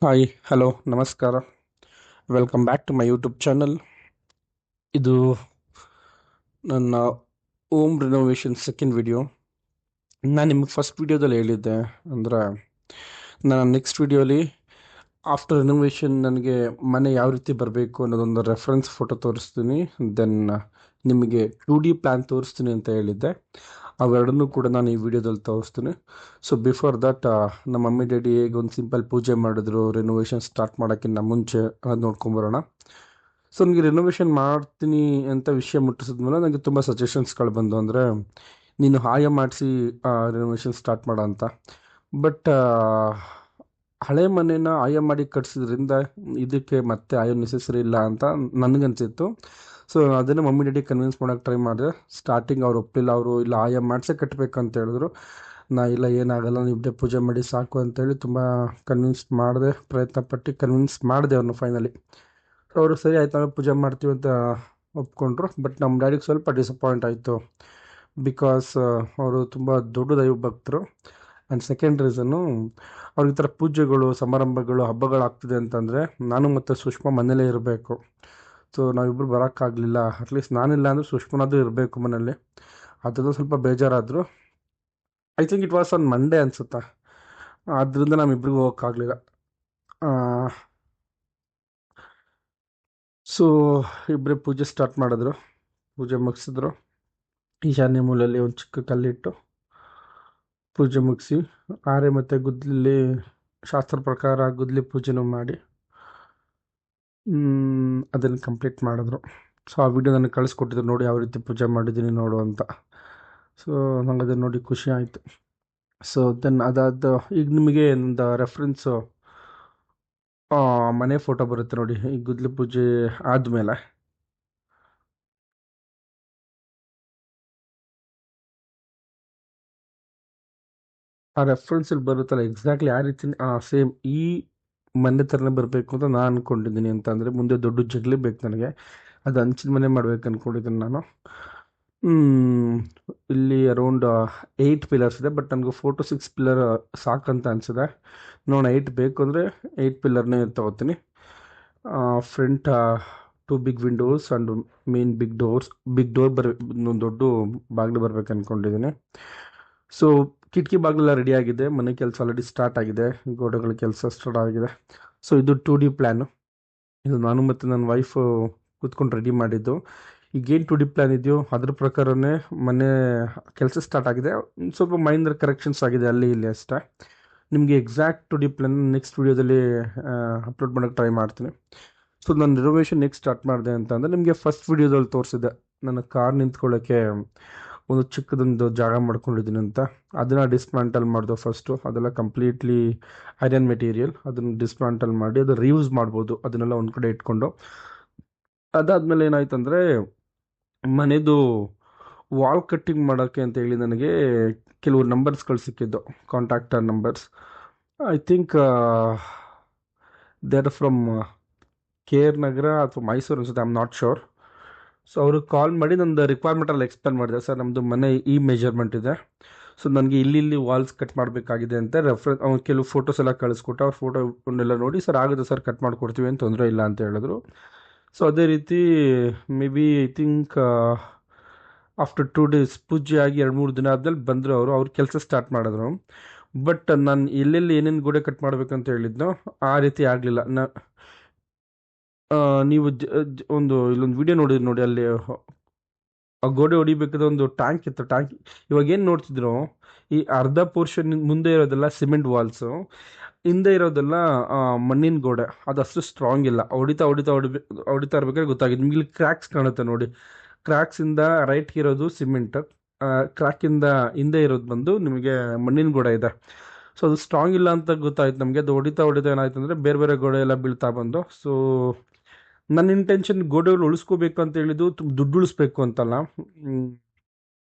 Hi hello ನಮಸ್ಕಾರ. Welcome back to my YouTube channel. ಇದು ನನ್ನ ಹೋಮ್ ರಿನೋವೇಷನ್ ಸೆಕೆಂಡ್ ವಿಡಿಯೋ. ನಾನು ನಿಮಗೆ ಫಸ್ಟ್ ವಿಡಿಯೋದಲ್ಲಿ ಹೇಳಿದ್ದೆ ಅಂದರೆ ನಾನು ನೆಕ್ಸ್ಟ್ ವಿಡಿಯೋಲಿ ಆಫ್ಟರ್ ರಿನೋವೇಷನ್ ನನಗೆ ಮನೆ ಯಾವ ರೀತಿ ಬರಬೇಕು ಅನ್ನೋದೊಂದು ರೆಫರೆನ್ಸ್ ಫೋಟೋ ತೋರಿಸ್ತೀನಿ. ದೆನ್ ನಿಮಗೆ 2D ಪ್ಲ್ಯಾನ್ ತೋರಿಸ್ತೀನಿ ಅಂತ ಹೇಳಿದ್ದೆ. ಅವೆರಡನ್ನೂ ಕೂಡ ನಾನು ಈ ವಿಡಿಯೋದಲ್ಲಿ ತೋರಿಸ್ತೀನಿ. ಸೊ ಬಿಫೋರ್ ದಟ್ ನಮ್ಮ ಮಮ್ಮಿ ಡ್ಯಾಡಿ ಹೇಗೆ ಒಂದು ಸಿಂಪಲ್ ಪೂಜೆ ಮಾಡಿದ್ರು ರಿನೋವೇಷನ್ ಸ್ಟಾರ್ಟ್ ಮಾಡೋಕ್ಕಿಂತ ಮುಂಚೆ ಅದು ನೋಡ್ಕೊಂಬರೋಣ. ಸೊ ನನಗೆ ರಿನೋವೇಷನ್ ಮಾಡ್ತೀನಿ ಅಂತ ವಿಷಯ ಮುಟ್ಟಿಸಿದ್ಮೇಲೆ ನನಗೆ ತುಂಬ ಸಜೆಷನ್ಸ್ಗಳು ಬಂದು ಅಂದರೆ ನೀನು ಹಾಯ ಮಾಡಿಸಿ ರಿನೋವೇಷನ್ ಸ್ಟಾರ್ಟ್ ಮಾಡೋ ಅಂತ. ಬಟ್ ಹಳೆ ಮನೇನ ಆಯ ಮಾಡಿ ಕಟ್ಸಿದ್ರಿಂದ ಇದಕ್ಕೆ ಮತ್ತೆ ಆಯೋ ನೆಸೆಸರಿ ಇಲ್ಲ ಅಂತ ನನಗನ್ಸಿತ್ತು. ಸೊ ಅದನ್ನು ಮಮ್ಮಿ ಡ್ಯಾಡಿ ಕನ್ವಿನ್ಸ್ ಮಾಡೋಕ್ಕೆ ಟ್ರೈ ಮಾಡಿದೆ. ಸ್ಟಾರ್ಟಿಂಗ್ ಅವ್ರು ಒಪ್ಪಲಿಲ್ಲ. ಅವರು ಇಲ್ಲ ಆಯ ಮಾಡಿಸೇ ಕಟ್ಟಬೇಕಂತ ಹೇಳಿದ್ರು. ನಾ ಇಲ್ಲ ಏನಾಗಲ್ಲ ನೀವು ಪೂಜೆ ಮಾಡಿ ಸಾಕು ಅಂತೇಳಿ ತುಂಬ ಕನ್ವಿನ್ಸ್ ಮಾಡಿದೆ, ಪ್ರಯತ್ನ ಪಟ್ಟು ಕನ್ವಿನ್ಸ್ ಮಾಡಿದೆ ಅವ್ರನ್ನ ಫೈನಲಿ. ಸೊ ಅವರು ಸರಿ ಆಯ್ತು ನಾವೇ ಪೂಜೆ ಮಾಡ್ತೀವಿ ಅಂತ ಒಪ್ಕೊಂಡ್ರು. ಬಟ್ ನಮ್ಮ ಡ್ಯಾಡಿಗೆ ಸ್ವಲ್ಪ ಡಿಸಪಾಯಿಂಟ್ ಆಯಿತು. ಬಿಕಾಸ್ ಅವರು ತುಂಬ ದೊಡ್ಡ ದೈವ ಭಕ್ತರು. ಆ್ಯಂಡ್ ಸೆಕೆಂಡ್ ರೀಸನ್ನು ಅವ್ರಿಗೆ ಈ ಥರ ಪೂಜೆಗಳು ಸಮಾರಂಭಗಳು ಹಬ್ಬಗಳಾಗ್ತಿದೆ ಅಂತಂದರೆ ನಾನು ಮತ್ತು ಸುಷ್ಮಾ ಮನೇಲೇ ಇರಬೇಕು. ಸೊ ನಾವಿಬ್ಬರು ಬರೋಕ್ಕಾಗಲಿಲ್ಲ. ಅಟ್ಲೀಸ್ಟ್ ನಾನಿಲ್ಲ ಅಂದರೆ ಸುಷ್ಮನಾದರೂ ಇರಬೇಕು ಮನೇಲಿ. ಅದನ್ನು ಸ್ವಲ್ಪ ಬೇಜಾರಾದರು. I think it was on Monday ಅನಿಸುತ್ತಾ. ಆದ್ದರಿಂದ ನಮ್ಮಿಬ್ಬರಿಗೂ ಹೋಗೋಕ್ಕಾಗಲಿಲ್ಲ. ಸೊ ಇಬ್ಬರೇ ಪೂಜೆ ಸ್ಟಾರ್ಟ್ ಮಾಡಿದ್ರು. ಪೂಜೆ ಮುಗಿಸಿದ್ರು. ಈಶಾನ್ಯ ಮೂಲೆಯಲ್ಲಿ ಒಂದು ಚಿಕ್ಕ ಕಲ್ಲಿಟ್ಟು ಪೂಜೆ ಮುಗಿಸಿ ಆರೆ ಮತ್ತು ಗುದ್ದಲಿ ಶಾಸ್ತ್ರ ಪ್ರಕಾರ ಗುದ್ದಲಿ ಪೂಜೆನೂ ಮಾಡಿ ಅದನ್ನು ಕಂಪ್ಲೀಟ್ ಮಾಡಿದ್ರು. ಸೊ ಆ ವಿಡಿಯೋ ನನಗೆ ಕಳಿಸ್ಕೊಟ್ಟಿದ್ರು, ನೋಡಿ ಯಾವ ರೀತಿ ಪೂಜೆ ಮಾಡಿದ್ದೀನಿ ನೋಡು ಅಂತ. ಸೊ ನಂಗೆ ಅದನ್ನು ನೋಡಿ ಖುಷಿ ಆಯಿತು. ಸೊ ದೆನ್ ಅದಾದ ಈಗ ನಿಮಗೆ ಒಂದು ರೆಫರೆನ್ಸು ಮನೆ ಫೋಟೋ ಬರುತ್ತೆ ನೋಡಿ ಈ ಗುದ್ದಲಿ ಪೂಜೆ ಆದಮೇಲೆ. ಆ ರೆಫರೆನ್ಸಲ್ಲಿ ಬರುತ್ತಲ್ಲ ಎಕ್ಸಾಕ್ಟ್ಲಿ ಆ ರೀತಿ ಸೇಮ್ ಈ ಮನೆ ಥರನೇ ಬರಬೇಕು ಅಂತ ನಾನು ಅಂದ್ಕೊಂಡಿದ್ದೀನಿ. ಅಂತ ಅಂದರೆ ಮುಂದೆ ದೊಡ್ಡ ಜಗಲಿ ಬೇಕು ನನಗೆ. ಅದು ಹಂಚಿನ ಮನೆ ಮಾಡ್ಬೇಕು ಅಂದ್ಕೊಂಡಿದ್ದೀನಿ ನಾನು. ಇಲ್ಲಿ ಅರೌಂಡ್ 8 ಪಿಲ್ಲರ್ಸ್ ಇದೆ. ಬಟ್ ನನಗೆ 4 to 6 ಪಿಲ್ಲರ್ ಸಾಕಂತ ಅನಿಸಿದೆ. ನೋಡೋಣ 8 ಬೇಕು ಅಂದರೆ 8 ಪಿಲ್ಲರ್ನೇ ತೊಗೋತೀನಿ. Front 2 big windows and main big door ಒಂದು ದೊಡ್ಡ ಬಾಗಿಲು ಬರ್ಬೇಕು ಅಂದ್ಕೊಂಡಿದ್ದೀನಿ. ಸೊ ಕಿಟಕಿ ಬಾಗಿಲೆಲ್ಲ ರೆಡಿ ಆಗಿದೆ. ಮನೆ ಕೆಲಸ ಆಲ್ರೆಡಿ ಸ್ಟಾರ್ಟ್ ಆಗಿದೆ. ಗೋಡೆಗಳ ಕೆಲಸ ಸ್ಟಾರ್ಟ್ ಆಗಿದೆ. ಸೊ ಇದು 2D ಪ್ಲ್ಯಾನು. ಇದು ನಾನು ಮತ್ತು ನನ್ನ ವೈಫು ಕೂತ್ಕೊಂಡು ರೆಡಿ ಮಾಡಿದ್ದು. ಈಗೇನು 2D ಪ್ಲ್ಯಾನ್ ಇದೆಯೋ ಅದ್ರ ಪ್ರಕಾರನೇ ಮನೆ ಕೆಲಸ ಸ್ಟಾರ್ಟ್ ಆಗಿದೆ. ಸ್ವಲ್ಪ ಮೈನರ್ ಕರೆಕ್ಷನ್ಸ್ ಆಗಿದೆ ಅಲ್ಲಿ ಇಲ್ಲಿ ಅಷ್ಟೇ. ನಿಮಗೆ ಎಕ್ಸಾಕ್ಟ್ 2D ಪ್ಲ್ಯಾನ್ ನೆಕ್ಸ್ಟ್ ವೀಡಿಯೋದಲ್ಲಿ ಅಪ್ಲೋಡ್ ಮಾಡೋಕ್ಕೆ ಟ್ರೈ ಮಾಡ್ತೀನಿ. ಸೊ ನಾನು ರಿನೋವೇಷನ್ ನೆಕ್ಸ್ಟ್ ಸ್ಟಾರ್ಟ್ ಮಾಡಿದೆ ಅಂತಂದರೆ ನಿಮಗೆ ಫಸ್ಟ್ ವೀಡಿಯೋದಲ್ಲಿ ತೋರಿಸಿದ್ದೆ ನನ್ನ ಕಾರ್ ನಿಂತ್ಕೊಳ್ಳೋಕ್ಕೆ ಒಂದು ಚಿಕ್ಕದೊಂದು ಜಾಗ ಮಾಡ್ಕೊಂಡಿದ್ದೀನಿ ಅಂತ. ಅದನ್ನು ಡಿಸ್ಮ್ಯಾಂಟಲ್ ಮಾಡಿದೆ ಫಸ್ಟು. ಅದೆಲ್ಲ ಕಂಪ್ಲೀಟ್ಲಿ ಐರನ್ ಮೆಟೀರಿಯಲ್. ಅದನ್ನು ಡಿಸ್ಮ್ಯಾಂಟಲ್ ಮಾಡಿ ಅದು ರೀಯೂಸ್ ಮಾಡ್ಬೋದು ಅದನ್ನೆಲ್ಲ ಒಂದು ಕಡೆ ಇಟ್ಕೊಂಡು. ಅದಾದಮೇಲೆ ಏನಾಯ್ತು ಅಂದರೆ ಮನೆದು ವಾಲ್ ಕಟ್ಟಿಂಗ್ ಮಾಡೋಕ್ಕೆ ಅಂತ ಹೇಳಿ ನನಗೆ ಕೆಲವು ನಂಬರ್ಸ್ಗಳು ಸಿಕ್ಕಿದ್ದು, contactor numbers. I think they are from KR ನಗರ ಅಥವಾ ಮೈಸೂರು ಅನ್ಸುತ್ತೆ, I am not sure. So ಅವ್ರಿಗೆ ಕಾಲ್ ಮಾಡಿ ನಂದು ರಿಕ್ವೈರ್ಮೆಂಟಲ್ಲಿ ಎಕ್ಸ್ಪ್ಲೇನ್ ಮಾಡಿದೆ, ಸರ್ ನಮ್ಮದು ಮನೆ ಈ ಮೆಜರ್ಮೆಂಟ್ ಇದೆ. ಸೊ ನನಗೆ ಇಲ್ಲಿ ವಾಲ್ಸ್ ಕಟ್ ಮಾಡಬೇಕಾಗಿದೆ ಅಂತ ಅವ್ನು ಕೆಲವು ಫೋಟೋಸ್ ಎಲ್ಲ ಕಳಿಸ್ಕೊಟ್ಟು ಅವ್ರ ಫೋಟೋನೆಲ್ಲ ನೋಡಿ ಸರ್ ಆಗುತ್ತೆ ಸರ್ ಕಟ್ ಮಾಡಿಕೊಡ್ತೀವಿ ಏನು ತೊಂದರೆ ಇಲ್ಲ ಅಂತ ಹೇಳಿದ್ರು. ಸೊ ಅದೇ ರೀತಿ may be I think after 2 days ಪೂಜೆ ಆಗಿ 2-3 ದಿನ ಆದ್ಮೇಲೆ ಬಂದರು ಅವ್ರ ಕೆಲಸ ಸ್ಟಾರ್ಟ್ ಮಾಡಿದ್ರು. ಬಟ್ ನಾನು ಎಲ್ಲೆಲ್ಲಿ ಏನೇನು ಗೋಡೆ ಕಟ್ ಮಾಡಬೇಕಂತ ಹೇಳಿದ್ನೋ ಆ ರೀತಿ ಆಗಲಿಲ್ಲ. ನೀವು ಒಂದು ಇಲ್ಲೊಂದು ವಿಡಿಯೋ ನೋಡಿದ್ರಿ ನೋಡಿ, ಅಲ್ಲಿ ಆ ಗೋಡೆ ಹೊಡಿಬೇಕಾದ ಒಂದು ಟ್ಯಾಂಕ್ ಇತ್ತು. ಇವಾಗ ಏನು ನೋಡ್ತಿದ್ರು, ಈ ಅರ್ಧ ಪೋರ್ಷನ್ ಮುಂದೆ ಇರೋದೆಲ್ಲ ಸಿಮೆಂಟ್ ವಾಲ್ಸು, ಹಿಂದೆ ಇರೋದೆಲ್ಲ ಮಣ್ಣಿನ ಗೋಡೆ. ಅದು ಅಷ್ಟು ಸ್ಟ್ರಾಂಗ್ ಇಲ್ಲ. ಹೊಡಿತಾ ಇರ್ಬೇಕಾದ್ರೆ ಗೊತ್ತಾಗಿದೆ ನಿಮ್ಗೆ. ಇಲ್ಲಿ ಕ್ರ್ಯಾಕ್ಸ್ ಕಾಣುತ್ತೆ ನೋಡಿ. ಕ್ರ್ಯಾಕ್ಸಿಂದ ರೈಟ್ಗೆ ಇರೋದು ಸಿಮೆಂಟ್, ಕ್ರ್ಯಾಕಿಂದ ಹಿಂದೆ ಇರೋದು ಬಂದು ನಿಮಗೆ ಮಣ್ಣಿನ ಗೋಡೆ ಇದೆ. ಸೊ ಅದು ಸ್ಟ್ರಾಂಗ್ ಇಲ್ಲ ಅಂತ ಗೊತ್ತಾಯ್ತು ನಮಗೆ. ಅದು ಹೊಡಿತಾ ಏನಾಯ್ತು ಅಂದರೆ ಬೇರೆ ಬೇರೆ ಗೋಡೆ ಎಲ್ಲ ಬೀಳ್ತಾ ಬಂದು. ಸೊ ನನ್ನ ಇಂಟೆನ್ಷನ್ ಗೋಡೆಗಳು ಉಳಿಸ್ಕೋಬೇಕು ಅಂತ ಹೇಳಿದ್ದು, ದುಡ್ಡು ಉಳಿಸ್ಬೇಕು ಅಂತಲ್ಲ.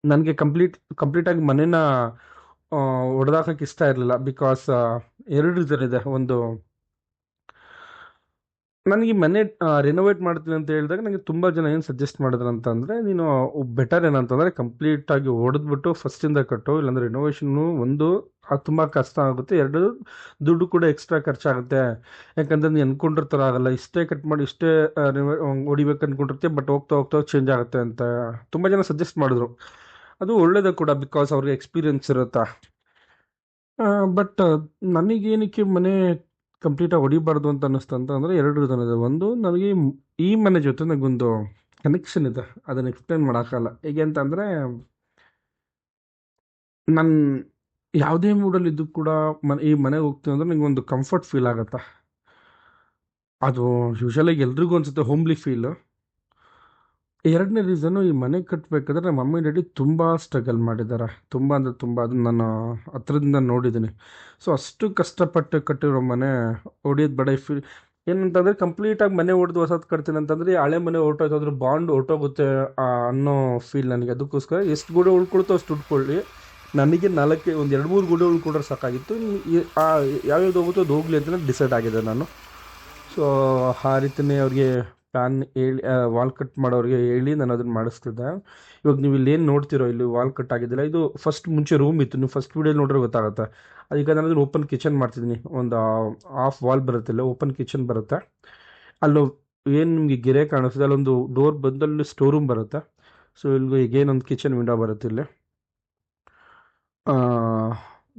ನನಗೆ ಕಂಪ್ಲೀಟಾಗಿ ಮನೇನ ಹೊಡೆದಾಕಕ್ಕೆ ಇಷ್ಟ ಇರಲಿಲ್ಲ. ಬಿಕಾಸ್ 2 ರೀಸನ್ ಇದೆ. ಒಂದು ನನಗೆ ಮನೆ ರಿನೋವೇಟ್ ಮಾಡ್ತೀನಿ ಅಂತ ಹೇಳಿದಾಗ ನನಗೆ ತುಂಬ ಜನ ಏನು ಸಜೆಸ್ಟ್ ಮಾಡಿದ್ರು ಅಂತಂದರೆ, ನೀನು ಬೆಟರ್ ಏನಂತಂದರೆ ಕಂಪ್ಲೀಟಾಗಿ ಹೊಡೆದ್ಬಿಟ್ಟು ಫಸ್ಟಿಂದ ಕಟ್ಟು, ಇಲ್ಲಾಂದರೆ ರಿನೋವೇಷನ್ನು ಒಂದು ಅದು ತುಂಬ ಕಷ್ಟ ಆಗುತ್ತೆ, ಎರಡು ದುಡ್ಡು ಕೂಡ ಎಕ್ಸ್ಟ್ರಾ ಖರ್ಚಾಗುತ್ತೆ. ಯಾಕಂದರೆ ನೀನು ಅಂದ್ಕೊಂಡಿರ್ತಾರ ಆಗಲ್ಲ, ಇಷ್ಟೇ ಕಟ್ ಮಾಡಿ ಇಷ್ಟೇ ಹೊಡಿಬೇಕು ಅಂದ್ಕೊಂಡಿರ್ತೀಯ, ಬಟ್ ಹೋಗ್ತಾ ಹೋಗ್ತಾ ಚೇಂಜ್ ಆಗುತ್ತೆ ಅಂತ ತುಂಬ ಜನ ಸಜೆಸ್ಟ್ ಮಾಡಿದ್ರು. ಅದು ಒಳ್ಳೇದೇ ಕೂಡ, ಬಿಕಾಸ್ ಅವ್ರಿಗೆ ಎಕ್ಸ್ಪೀರಿಯನ್ಸ್ ಇರುತ್ತಾ. ಬಟ್ ನನಗೇನಕ್ಕೆ ಮನೆ ಕಂಪ್ಲೀಟಾಗಿ ಹೊಡಿಬಾರ್ದು ಅಂತ ಅನ್ನಿಸ್ತು ಅಂತ ಅಂದರೆ ಎರಡು ರೀಸನ್ ಇದೆ. ಒಂದು, ನನಗೆ ಈ ಮನೆ ಜೊತೆ ನನಗೊಂದು ಕನೆಕ್ಷನ್ ಇದೆ, ಅದನ್ನು ಎಕ್ಸ್ಪ್ಲೇನ್ ಮಾಡೋಕ್ಕಲ್ಲ. ಹೇಗೆ ಅಂತ ಅಂದರೆ, ನಾನು ಯಾವುದೇ ಮೂಡಲ್ಲಿ ಇದ್ದು ಕೂಡ ಈ ಮನೆಗೆ ಹೋಗ್ತೀನಿ ಅಂದರೆ ನನಗೊಂದು ಕಂಫರ್ಟ್ ಫೀಲ್ ಆಗುತ್ತೆ. ಅದು ಯೂಶಲಾಗಿ ಎಲ್ರಿಗೂ ಅನ್ಸುತ್ತೆ, ಹೋಮ್ಲಿ ಫೀಲ್. ಎರಡನೇ ರೀಸನ್ನು, ಈ ಮನೆ ಕಟ್ಟಬೇಕಾದ್ರೆ ನಮ್ಮ ಮಮ್ಮಿ ಡ್ಯಾಡಿ ತುಂಬ ಸ್ಟ್ರಗಲ್ ಮಾಡಿದ್ದಾರೆ. ತುಂಬ ಅಂದರೆ ತುಂಬ, ಅದನ್ನ ನಾನು ಹತ್ರದಿಂದ ನೋಡಿದ್ದೀನಿ. ಸೊ ಅಷ್ಟು ಕಷ್ಟಪಟ್ಟು ಕಟ್ಟಿರೋ ಮನೆ ಹೊಡಿಯೋದು ಬೇಡ. ಏನಂತಂದರೆ ಕಂಪ್ಲೀಟಾಗಿ ಮನೆ ಹೊಡೆದು ಹೊಸದು ಕಟ್ತೀನಿ ಅಂತಂದರೆ ಹಳೆ ಮನೆ ಹೊರ್ಟೋಯ್ತು, ಅದ್ರ ಬಾಂಡ್ ಹೊರ್ಟೋಗುತ್ತೆ ಅನ್ನೋ ಫೀಲ್ ನನಗೆ. ಅದಕ್ಕೋಸ್ಕರ ಎಷ್ಟು ಗೋಡೆ ಉಳ್ಕೊಳ್ತೋ ಅಷ್ಟು ಉಟ್ಕೊಳ್ಳಿ. ನನಗೆ ಒಂದು 2-3 ಗೋಡೆ ಉಳ್ಕೊಂಡ್ರೆ ಸಾಕಾಗಿತ್ತು. ಯಾವ್ಯಾವ್ದು ಹೋಗುತ್ತೋ ಅದು ಹೋಗಲಿ ಅಂತ ಡಿಸೈಡ್ ಆಗಿದೆ ನಾನು. ಸೊ ಆ ರೀತಿಯೇ ಅವ್ರಿಗೆ ಪ್ಲ್ಯಾನ್ ಹೇಳಿ, ವಾಲ್ ಕಟ್ ಮಾಡೋರಿಗೆ ಹೇಳಿ ನಾನು ಅದನ್ನು ಮಾಡಿಸ್ತಿದ್ದೆ. ಇವಾಗ ನೀವು ಇಲ್ಲೇನು ನೋಡ್ತಿರೋ, ಇಲ್ಲಿ ವಾಲ್ ಕಟ್ ಆಗಿದ್ದಿಲ್ಲ, ಇದು ಫಸ್ಟ್ ಮುಂಚೆ ರೂಮ್ ಇತ್ತು. ನೀವು ಫಸ್ಟ್ ವೀಡಿಯೋಲಿ ನೋಡ್ರೆ ಗೊತ್ತಾಗುತ್ತೆ. ಅದಕ್ಕೆ ನಾನು ಅದನ್ನು ಓಪನ್ ಕಿಚನ್ ಮಾಡ್ತಿದ್ದೀನಿ. ಒಂದು ಹಾಫ್ ವಾಲ್ ಬರುತ್ತೆ, ಇಲ್ಲ ಓಪನ್ ಕಿಚನ್ ಬರುತ್ತೆ. ಅಲ್ಲೂ ಏನು ನಿಮಗೆ ಗೆರೆ ಕಾಣಿಸ್ತದೆ, ಅಲ್ಲೊಂದು ಡೋರ್ ಬಂದಲ್ಲಿ ಸ್ಟೋರ್ ರೂಮ್ ಬರುತ್ತೆ. ಸೊ ಇಲ್ಲಿಗೆ ಈಗೇನೊಂದು ಕಿಚನ್ ವಿಂಡೋ ಬರುತ್ತೆ ಇಲ್ಲಿ.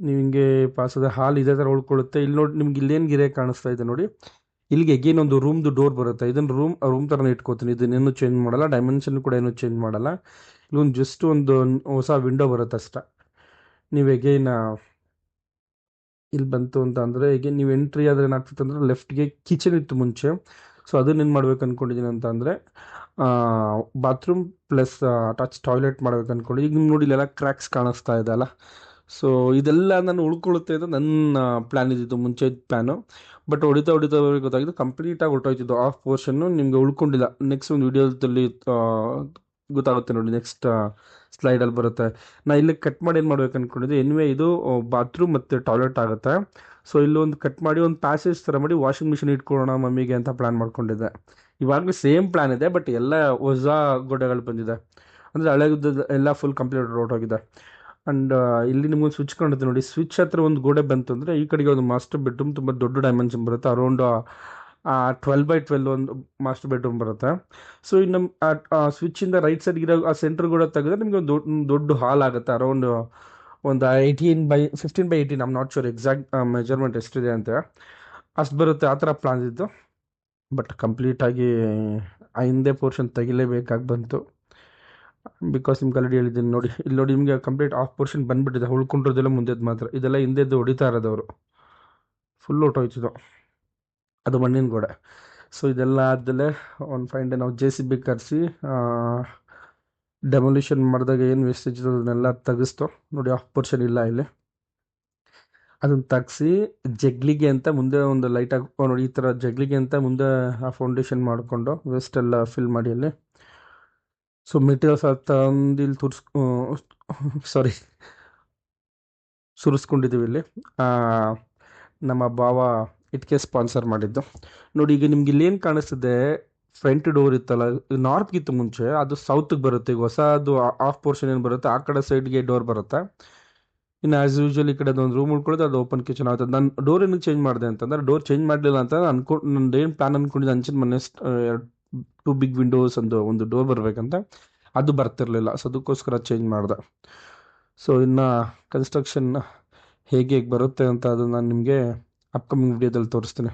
ನೀವು ಹಿಂಗೆ ಪಾಸದ ಹಾಲ್ ಇದೇ ಥರ ಉಳ್ಕೊಳ್ಳುತ್ತೆ. ಇಲ್ಲಿ ನೋಡಿ, ನಿಮ್ಗೆ ಇಲ್ಲೇನು ಗಿರೆ ಕಾಣಿಸ್ತಾ ಇದೆ ನೋಡಿ, ಇಲ್ಲಿಗೆ ಎಗೇನ್ ಒಂದು ರೂಮ್ದು ಡೋರ್ ಬರುತ್ತೆ. ಇದನ್ನು ರೂಮ್ ಥರನೇ ಇಟ್ಕೋತೀನಿ. ಇದನ್ನೇನು ಚೇಂಜ್ ಮಾಡಲ್ಲ, ಡೈಮೆನ್ಷನ್ ಕೂಡ ಏನೂ ಚೇಂಜ್ ಮಾಡಲ್ಲ. ಇಲ್ಲೊಂದು ಜಸ್ಟ್ ಒಂದು ಹೊಸ ವಿಂಡೋ ಬರುತ್ತೆ ಅಷ್ಟೆ. ನೀವು ಎಗೇನ್ ಇಲ್ಲಿ ಬಂತು ಅಂತ ಅಂದರೆ, ಈಗ ನೀವು ಎಂಟ್ರಿ ಆದರೆ ಏನಾಗ್ತಿತ್ತು ಅಂದರೆ, ಲೆಫ್ಟ್ಗೆ ಕಿಚನ್ ಇತ್ತು ಮುಂಚೆ. ಸೊ ಅದನ್ನೇನು ಮಾಡ್ಬೇಕು ಅಂದ್ಕೊಂಡಿದ್ದೀನಿ ಅಂತ ಅಂದರೆ, ಬಾತ್ರೂಮ್ ಪ್ಲಸ್ ಅಟ್ಯಾಚ್ ಟಾಯ್ಲೆಟ್ ಮಾಡ್ಬೇಕು ಅಂದ್ಕೊಂಡು. ಈಗ ನಿಮ್ಗೆ ನೋಡಿ ಇಲ್ಲೆಲ್ಲ ಕ್ರ್ಯಾಕ್ಸ್ ಕಾಣಿಸ್ತಾ ಇದೆ ಅಲ್ಲ. ಸೊ ಇದೆಲ್ಲ ನಾನು ಉಳ್ಕೊಳ್ಳುತ್ತೆ ಅಂತ ನನ್ನ ಪ್ಲ್ಯಾನ್ ಇದ್ದಿದ್ದು, ಮುಂಚೆ ಪ್ಲ್ಯಾನು. ಬಟ್ ಹೊಡಿತಾ ಗೊತ್ತಾಗಿದ್ದು ಕಂಪ್ಲೀಟಾಗಿ ಹೊರಟೋಯ್ತಿದ್ದು. ಆಫ್ ಪೋರ್ಷನ್ನು ನಿಮಗೆ ಉಳ್ಕೊಂಡಿಲ್ಲ. ನೆಕ್ಸ್ಟ್ ಒಂದು ವಿಡಿಯೋದಲ್ಲಿ ಗೊತ್ತಾಗುತ್ತೆ ನೋಡಿ, ನೆಕ್ಸ್ಟ್ ಸ್ಲೈಡಲ್ಲಿ ಬರುತ್ತೆ. ನಾ ಇಲ್ಲಿ ಕಟ್ ಮಾಡಿ ಏನು ಮಾಡ್ಬೇಕು ಅಂದ್ಕೊಂಡಿದ್ದೆ, ಎನ್ವೇ ಇದು ಬಾತ್ರೂಮ್ ಮತ್ತು ಟಾಯ್ಲೆಟ್ ಆಗುತ್ತೆ. ಸೊ ಇಲ್ಲೊಂದು ಕಟ್ ಮಾಡಿ ಒಂದು ಪ್ಯಾಸೇಜ್ ಥರ ಮಾಡಿ ವಾಷಿಂಗ್ ಮಿಷಿನ್ ಇಟ್ಕೊಳ್ಳೋಣ ಮಮ್ಮಿಗೆ ಅಂತ ಪ್ಲ್ಯಾನ್ ಮಾಡ್ಕೊಂಡಿದ್ದೆ. ಇವಾಗಲೂ ಸೇಮ್ ಪ್ಲ್ಯಾನ್ ಇದೆ, ಬಟ್ ಎಲ್ಲ ಹೊಸ ಗೋಡೆಗಳು ಬಂದಿದೆ. ಅಂದರೆ ಹಳೆದು ಎಲ್ಲ ಫುಲ್ ಕಂಪ್ಲೀಟ್ ಹೊರಟೋಗಿದೆ. ಆ್ಯಂಡ್ ಇಲ್ಲಿ ನಿಮ್ಗೊಂದು ಸ್ವಿಚ್ ಕಾಣುತ್ತೆ ನೋಡಿ, ಸ್ವಿಚ್ ಹತ್ರ ಒಂದು ಗೋಡೆ ಬಂತು ಅಂದರೆ ಈ ಕಡೆಗೆ ಒಂದು ಮಾಸ್ಟರ್ ಬೆಡ್ರೂಮ್, ತುಂಬ ದೊಡ್ಡ ಡೈಮೆನ್ಷನ್ ಬರುತ್ತೆ. ಅರೌಂಡ್ 12x12 ಒಂದು ಮಾಸ್ಟರ್ ಬೆಡ್ರೂಮ್ ಬರುತ್ತೆ. ಸೊ ಇನ್ನು ಸ್ವಿಚ್ಚಿಂದ ರೈಟ್ ಸೈಡ್ಗಿರೋ ಆ ಸೆಂಟ್ರ್ ಗೋಡೆ ತೆಗೆದ್ರೆ ನಿಮಗೆ ಒಂದು ದೊಡ್ಡ ಹಾಲ್ ಆಗುತ್ತೆ. ಅರೌಂಡ್ ಒಂದು 15x18. I'm not sure exact measurement ಎಷ್ಟಿದೆ ಅಂತ. ಅಷ್ಟು ಬರುತ್ತೆ. ಆ ಥರ ಪ್ಲಾನ್ ಇದ್ದು, ಬಟ್ ಕಂಪ್ಲೀಟಾಗಿ ಆ ಹಿಂದೆ ಪೋರ್ಷನ್ ತೆಗಿಲೇಬೇಕಾಗಿ ಬಂತು. ಬಿಕಾಸ್ ನಿಮ್ಗೆ ಆಲ್ರೆಡಿ ಹೇಳಿದ್ದೀನಿ ನೋಡಿ, ಇಲ್ಲಿ ನೋಡಿ ನಿಮಗೆ ಕಂಪ್ಲೀಟ್ ಆಫ್ ಪೋರ್ಷನ್ ಬಂದುಬಿಟ್ಟಿದೆ. ಉಳ್ಕೊಂಡಿರೋದೆಲ್ಲ ಮುಂದೆದ್ದು ಮಾತ್ರ, ಇದೆಲ್ಲ ಹಿಂದೆದ್ದು ಹೊಡಿತಾ ಇರೋದವರು. ಫುಲ್ ಹೊಟ್ಟೋಯ್ತಿದ್ದು ಅದು ಮಣ್ಣಿನ ಗೋಡೆ. ಸೊ ಇದೆಲ್ಲ ಆದಮೇಲೆ ಒಂದು ಫೈನ್ ಡೇ ನಾವು JCB ಕರೆಸಿ ಡೆಮೊಲಿಷನ್ ಮಾಡಿದಾಗ ಏನು ವೇಸ್ಟೇಜ್ ಇರೋದು ಅದನ್ನೆಲ್ಲ ತೆಗೆಸ್ತು. ನೋಡಿ ಆಫ್ ಪೋರ್ಷನ್ ಇಲ್ಲ ಇಲ್ಲಿ. ಅದನ್ನು ತೆಗ್ಸಿ ಜಗ್ಲಿಗೆ ಅಂತ ಮುಂದೆ ಒಂದು ಲೈಟ್ ಹಾಕಿ ನೋಡಿ, ಈ ಥರ ಜಗ್ಲಿಗೆ ಅಂತ ಮುಂದೆ ಆ ಫೌಂಡೇಶನ್ ಮಾಡಿಕೊಂಡು ವೇಸ್ಟ್ ಎಲ್ಲ ಫಿಲ್ ಮಾಡಿ ಅಲ್ಲಿ. ಸೊ ಮೆಟೀರಿಯಲ್ಸ್ ತಂದು ಇಲ್ಲಿ ಸಾರಿ ಸುರಿಸ್ಕೊಂಡಿದ್ದೀವಿ ಇಲ್ಲಿ. ನಮ್ಮ ಭಾವ ಇಟ್ಕೆ ಸ್ಪಾನ್ಸರ್ ಮಾಡಿದ್ದು ನೋಡಿ. ಈಗ ನಿಮ್ಗೆ ಇಲ್ಲೇನು ಕಾಣಿಸ್ತಿದೆ, ಫ್ರಂಟ್ ಡೋರ್ ಇತ್ತಲ್ಲ, ನಾರ್ತ್ಗಿತ್ತು ಮುಂಚೆ, ಅದು ಸೌತ್ಗೆ ಬರುತ್ತೆ. ಈಗ ಹೊಸದು ಆಫ್ ಪೋರ್ಷನ್ ಏನು ಬರುತ್ತೆ, ಆ ಕಡೆ ಸೈಡ್ಗೆ ಡೋರ್ ಬರುತ್ತೆ. ಇನ್ನು ಆ್ಯಸ್ ಯೂಶುವಲ್ ಈ ಕಡೆ ಒಂದು ರೂಮ್ ಉಳ್ಕೊಳ್ಳೋದು, ಅದು ಓಪನ್ ಕಿಚನ್ ಆಗುತ್ತೆ. ನಾನು ಡೋರ್ ಏನಕ್ಕೆ ಚೇಂಜ್ ಮಾಡಿದೆ ಅಂತಂದರೆ, ಡೋರ್ ಚೇಂಜ್ ಮಾಡಲಿಲ್ಲ ಅಂತ ನಂದು ಏನು ಪ್ಲಾನ್ ಅಂದ್ಕೊಂಡಿದ್ದೆ, ಅಂಚಿನ ಮನೆ 2 ಬಿಗ್ ವಿಂಡೋಸ್ ಒಂದು ಡೋರ್ ಬರಬೇಕಂತ, ಅದು ಬರ್ತಿರಲಿಲ್ಲ. ಸೊ ಅದಕ್ಕೋಸ್ಕರ ಚೇಂಜ್ ಮಾಡಿದೆ. ಸೊ ಇನ್ನು ಕನ್ಸ್ಟ್ರಕ್ಷನ್ ಹೇಗೆ ಬರುತ್ತೆ ಅಂತ ಅದು ನಾನು ನಿಮಗೆ ಅಪ್ಕಮಿಂಗ್ ವಿಡಿಯೋದಲ್ಲಿ ತೋರಿಸ್ತೀನಿ.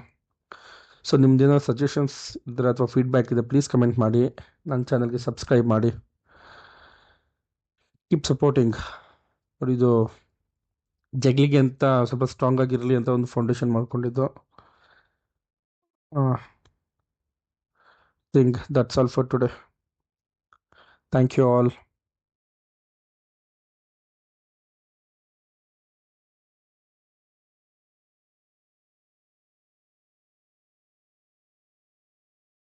ಸೊ ನಿಮ್ದೇನೋ ಸಜೆಷನ್ಸ್ ಇದ್ದರೆ ಅಥವಾ ಫೀಡ್ಬ್ಯಾಕ್ ಇದೆ, ಪ್ಲೀಸ್ ಕಮೆಂಟ್ ಮಾಡಿ. ನನ್ನ ಚಾನಲ್ಗೆ ಸಬ್ಸ್ಕ್ರೈಬ್ ಮಾಡಿ. Keep supporting. ನೋಡಿ, ಇದು ಜಗ್ಲಿಗೆ ಅಂತ ಸ್ವಲ್ಪ ಸ್ಟ್ರಾಂಗ್ ಆಗಿರಲಿ ಅಂತ ಒಂದು ಫೌಂಡೇಶನ್ ಮಾಡ್ಕೊಂಡಿದ್ದು. Think that's all for today. Thank you all.